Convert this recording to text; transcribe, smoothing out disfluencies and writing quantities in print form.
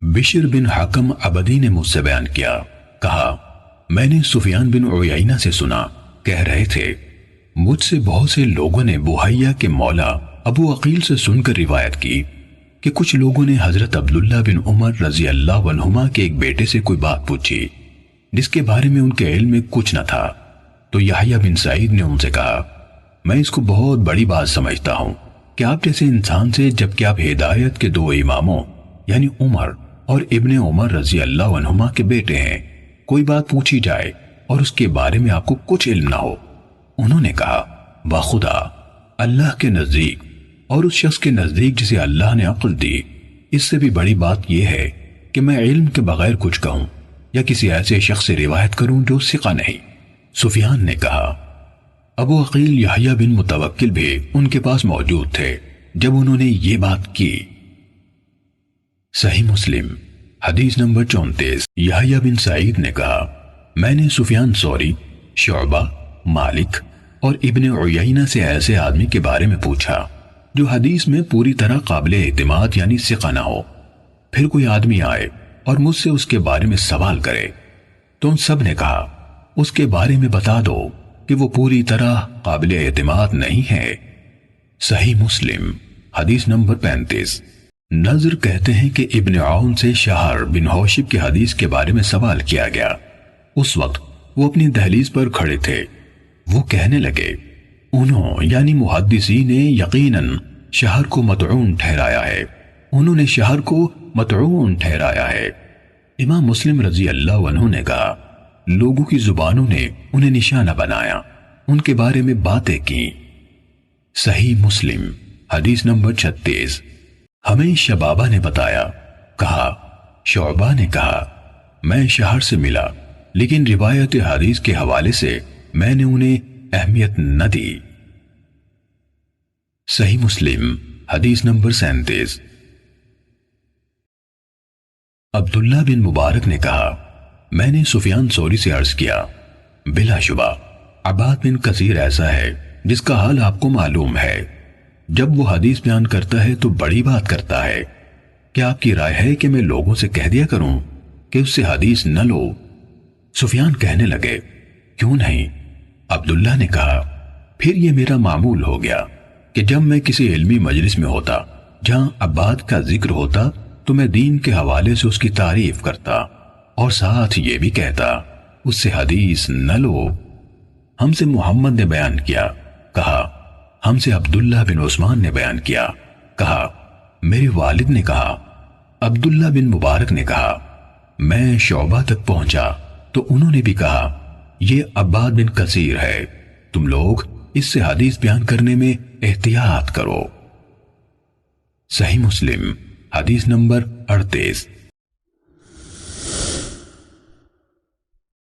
بشر بن حکم عبدی نے مجھ سے بیان کیا، کہا میں نے سفیان بن عیینہ سے سنا، کہہ رہے تھے مجھ سے بہت سے لوگوں نے بحیہ کے مولا ابو عقیل سے سن کر روایت کی کہ کچھ لوگوں نے حضرت عبداللہ بن عمر رضی اللہ عنہما کے ایک بیٹے سے کوئی بات پوچھی جس کے بارے میں ان کے علم میں کچھ نہ تھا، تو یحییٰ بن سعید نے ان سے کہا میں اس کو بہت بڑی بات سمجھتا ہوں کہ آپ جیسے انسان سے جبکہ آپ ہدایت کے دو اماموں یعنی عمر اور ابن عمر رضی اللہ عنہما کے بیٹے ہیں، کوئی بات پوچھی جائے اور اس کے بارے میں آپ کو کچھ علم نہ ہو۔ انہوں نے کہا بخدا اللہ کے نزدیک اور اس شخص کے نزدیک جسے اللہ نے عقل دی، اس سے بھی بڑی بات یہ ہے کہ میں علم کے بغیر کچھ کہوں یا کسی ایسے شخص سے روایت کروں جو ثقہ نہیں۔ سفیان نے کہا ابو عقیل یحییٰ بن متوکل بھی ان کے پاس موجود تھے جب انہوں نے یہ بات کی۔ صحیح مسلم حدیث نمبر 34۔ یحییٰ بن سعید نے کہا میں نے سفیان ثوری، شعبہ، مالک اور ابن عیینہ سے ایسے آدمی کے بارے میں پوچھا جو حدیث میں پوری طرح قابل اعتماد یعنی ثقہ نہ ہو، پھر کوئی آدمی آئے اور مجھ سے اس کے بارے میں سوال کرے تو ان سب نے کہا اس کے بارے میں بتا دو کہ وہ پوری طرح قابل اعتماد نہیں ہے۔ صحیح مسلم حدیث نمبر 35۔ نظر کہتے ہیں کہ ابن عون سے شہر بن حوشب کے حدیث کے بارے میں سوال کیا گیا۔ اس وقت وہ اپنی دہلیز پر کھڑے تھے، وہ کہنے لگے انہوں یعنی محدثین نے یقیناً شہر کو مطعون ٹھہرایا ہے، انہوں نے شہر کو مطعون ٹھہرایا ہے۔ امام مسلم رضی اللہ عنہ نے کہا لوگوں کی زبانوں نے انہیں نشانہ بنایا، ان کے بارے میں باتیں کی۔ صحیح مسلم حدیث نمبر 36۔ ہمیں شبابہ نے بتایا، کہا شعبہ نے کہا میں شہر سے ملا لیکن روایت حدیث کے حوالے سے میں نے انہیں اہمیت نہ دی۔ صحیح مسلم حدیث نمبر 37۔ عبداللہ بن مبارک نے کہا میں نے سفیان ثوری سے عرض کیا بلا شبہ عباد بن کثیر ایسا ہے جس کا حال آپ کو معلوم ہے، جب وہ حدیث بیان کرتا ہے تو بڑی بات کرتا ہے، کیا آپ کی رائے ہے کہ میں لوگوں سے کہہ دیا کروں کہ اس سے حدیث نہ لو؟ سفیان کہنے لگے کیوں نہیں؟ عبداللہ نے کہا پھر یہ میرا معمول ہو گیا کہ جب میں کسی علمی مجلس میں ہوتا جہاں عباد کا ذکر ہوتا تو میں دین کے حوالے سے اس کی تعریف کرتا اور ساتھ یہ بھی کہتا اس سے حدیث نہ لو۔ ہم سے محمد نے بیان کیا، کہا ہم سے عبداللہ بن عثمان نے بیان کیا، کہا میرے والد نے کہا۔ عبداللہ بن مبارک نے کہا میں شعبہ تک پہنچا تو انہوں نے بھی کہا یہ عباد بن کثیر ہے، تم لوگ اس سے حدیث بیان کرنے میں احتیاط کرو۔ صحیح مسلم حدیث نمبر 38۔